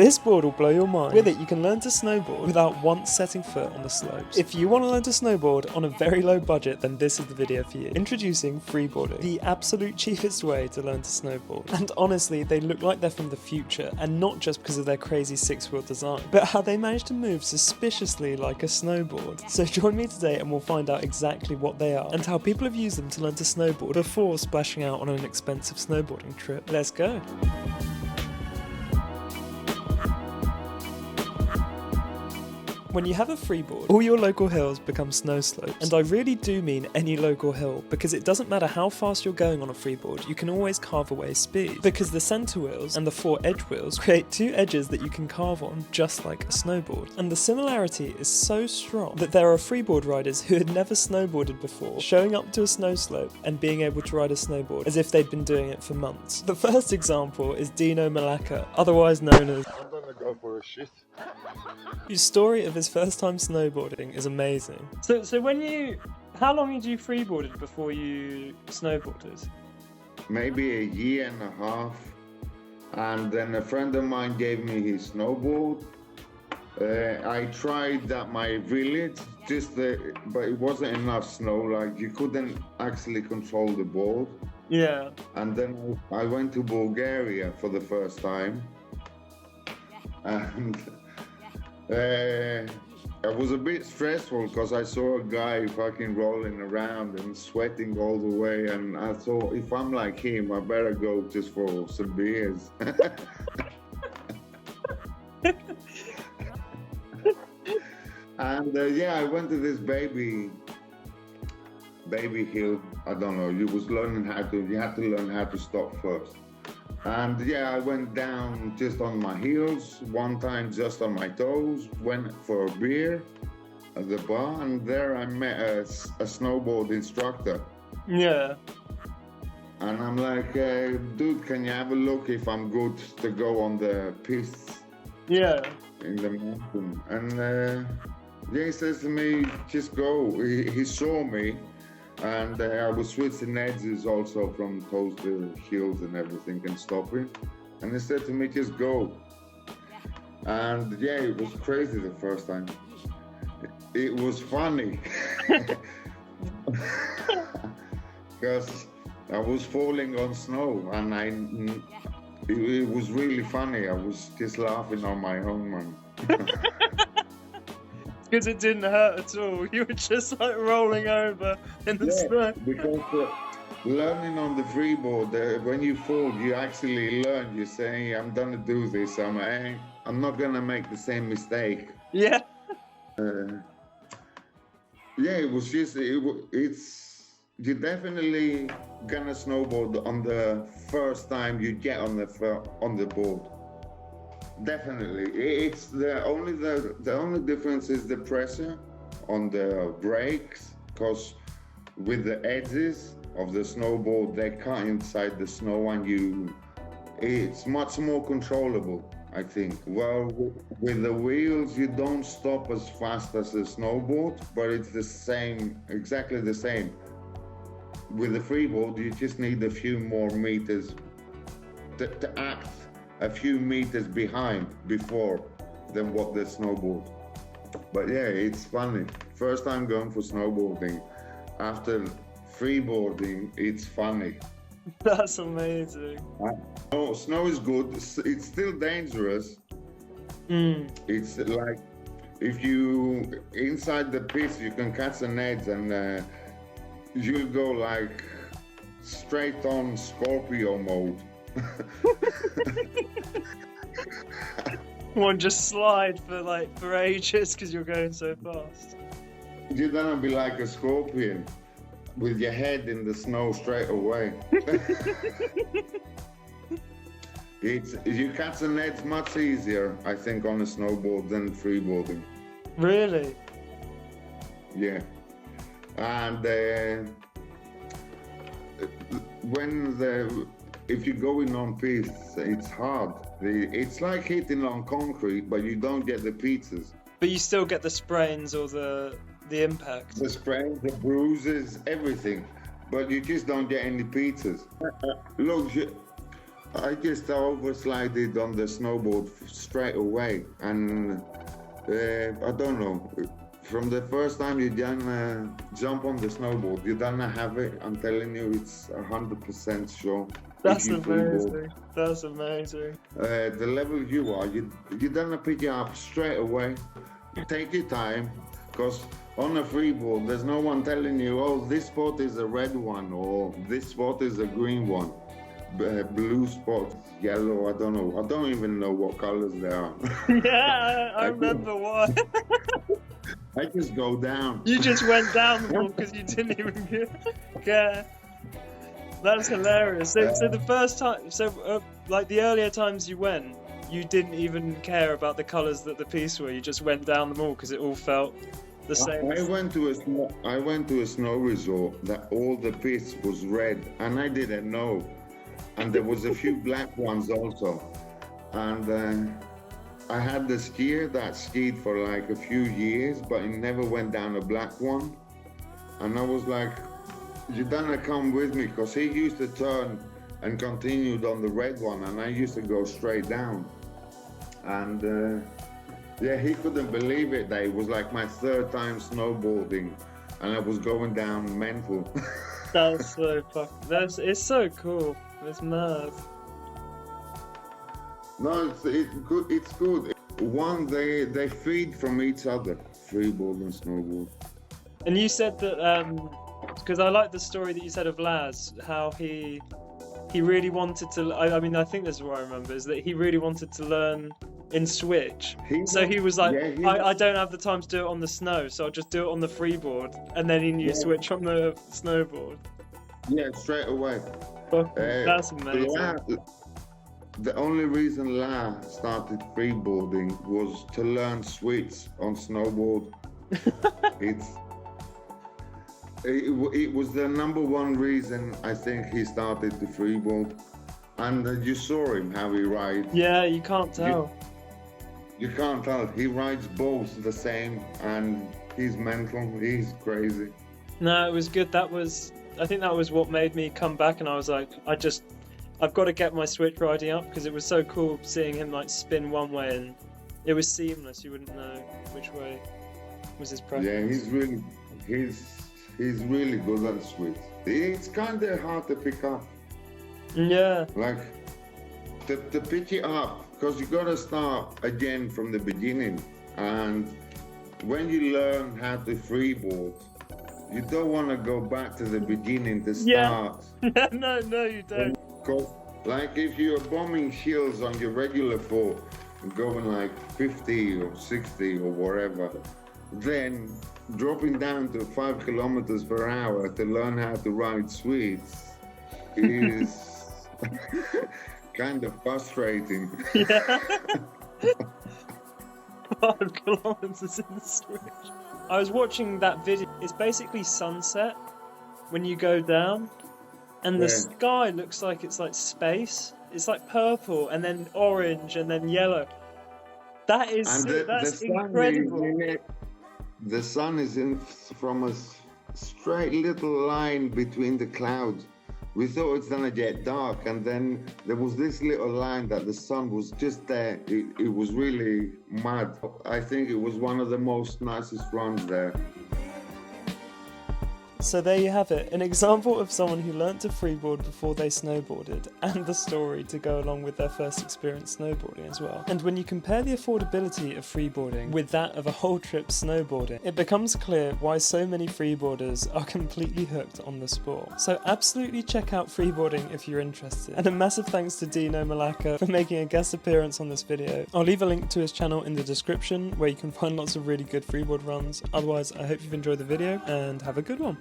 This board will blow your mind. With it, you can learn to snowboard without once setting foot on the slopes. If you want to learn to snowboard on a very low budget, then this is the video for you. Introducing Freeboarding, the absolute cheapest way to learn to snowboard. And honestly, they look like they're from the future, and not just because of their crazy six-wheel design, but how they manage to move suspiciously like a snowboard. So join me today and we'll find out exactly what they are, and how people have used them to learn to snowboard before splashing out on an expensive snowboarding trip. Let's go! When you have a freeboard, all your local hills become snow slopes. And I really do mean any local hill, because it doesn't matter how fast you're going on a freeboard, you can always carve away speed. Because the centre wheels and the four edge wheels create two edges that you can carve on, just like a snowboard. And the similarity is so strong that there are freeboard riders who had never snowboarded before, showing up to a snow slope and being able to ride a snowboard as if they'd been doing it for months. The first example is Dino Malaka, otherwise known as I'm gonna go for a shit. whose story of his first time snowboarding is amazing. So how long had you freeboarded before you snowboarded? Maybe a year and a half, and then a friend of mine gave me his snowboard. I tried at my village, but it wasn't enough snow. Like, you couldn't actually control the board. Yeah. And then I went to Bulgaria for the first time, and it was a bit stressful because I saw a guy fucking rolling around and sweating all the way, and I thought, if I'm like him, I better go just for some beers. And yeah, I went to this baby hill. I don't know. You had to learn how to stop first. And yeah, I went down just on my heels, one time just on my toes, went for a beer at the bar, and there I met a snowboard instructor. Yeah. And I'm like, dude, can you have a look if I'm good to go on the piste? Yeah. In the mountain. And yeah, he says to me, just go. He saw me. And I was switching edges also from toes to heels and everything and stopping. And he said to me, just go. And yeah, it was crazy the first time. It was funny. Because I was falling on snow, and it was really funny. I was just laughing on my own, man. Because it didn't hurt at all. You were just like rolling over in the snow. Because learning on the freeboard, when you fall, you actually learn. You're saying, I'm gonna do this. I'm not gonna make the same mistake. Yeah. Yeah, it was just, you're definitely gonna snowboard on the first time you get on the board. Definitely, it's the only difference is the pressure on the brakes, because with the edges of the snowboard, they cut inside the snow, and it's much more controllable, I think. Well, with the wheels, you don't stop as fast as the snowboard, but it's the same, exactly the same. With the freeboard, you just need a few more meters to act a few meters before than what the snowboard. But yeah, it's funny. First time going for snowboarding. After freeboarding, it's funny. That's amazing. Oh, snow is good. It's still dangerous. It's like, if you inside the pits, you can catch an edge, and you'll go like straight on Scorpio mode. One just slide for ages because you're going so fast. You're gonna be like a scorpion with your head in the snow straight away. You catch an edge much easier, I think, on a snowboard than freeboarding. Really? Yeah. And if you're going on pistes, it's hard. It's like hitting on concrete, but you don't get the pizzas. But you still get the sprains or the impact. The sprains, the bruises, everything. But you just don't get any pizzas. Look, I just overslided on the snowboard straight away, and I don't know. From the first time you done jump on the snowboard, you don't have it. I'm telling you, it's 100% sure. That's amazing. That's amazing. The level you are, you don't pick it up straight away. Take your time, because on a freeboard, there's no one telling you, oh, this spot is a red one, or this spot is a green one. Blue spot, yellow, I don't know. I don't even know what colors they are. Yeah, I remember why. I just go down. You just went down the wall because you didn't even care. That's hilarious. So the first time, like the earlier times you went, you didn't even care about the colours that the piece were. You just went down them all because it all felt the same. I went to a snow resort that all the pits was red, and I didn't know. And there was a few black ones also. And I had the skier that skied for like a few years, but he never went down a black one. And I was like, you done come with me, because he used to turn and continued on the red one, and I used to go straight down. And yeah, he couldn't believe it that it was like my third time snowboarding, and I was going down mental. That's so fucking, it's so cool. It's mad. No, it's good. It's good. One, they feed from each other, freeboard and snowboard. And you said that, because I like the story that you said of Laz, how he really wanted to. I mean, I think this is what I remember, is that he really wanted to learn in switch. So he was like, I don't have the time to do it on the snow, so I'll just do it on the freeboard. And then he knew switch on the snowboard. Yeah, straight away. That's amazing. The only reason La started freeboarding was to learn switch on snowboard. It was the number one reason I think he started the freeboard. And you saw him, how he rides. Yeah, you can't tell. You can't tell. He rides both the same, and he's mental. He's crazy. No, it was good. I think that was what made me come back, and I was like, I've got to get my switch riding up, because it was so cool seeing him like spin one way, and it was seamless. You wouldn't know which way was his preference. Yeah, he's really good at switch. It's kind of hard to pick up. Yeah. Like to pick it up, because you got to start again from the beginning. And when you learn how to freeboard, you don't want to go back to the beginning to start. Yeah. No, you don't. Because, like, if you're bombing hills on your regular foot, going like 50 or 60 or whatever, then dropping down to 5 kilometers per hour to learn how to ride sweets is kind of frustrating. Yeah. 5 kilometers in the switch. I was watching that video. It's basically sunset when you go down, and the sky looks like it's like space. It's like purple, and then orange, and then yellow. That is that's incredible. The sun is from a straight little line between the clouds. We thought it's gonna get dark, and then there was this little line that the sun was just there. It was really mad. I think it was one of the most nicest runs there. So there you have it, an example of someone who learnt to freeboard before they snowboarded, and the story to go along with their first experience snowboarding as well. And when you compare the affordability of freeboarding with that of a whole trip snowboarding, it becomes clear why so many freeboarders are completely hooked on the sport. So absolutely check out Freebording if you're interested. And a massive thanks to Dino Malaka for making a guest appearance on this video. I'll leave a link to his channel in the description where you can find lots of really good freeboard runs. Otherwise, I hope you've enjoyed the video and have a good one.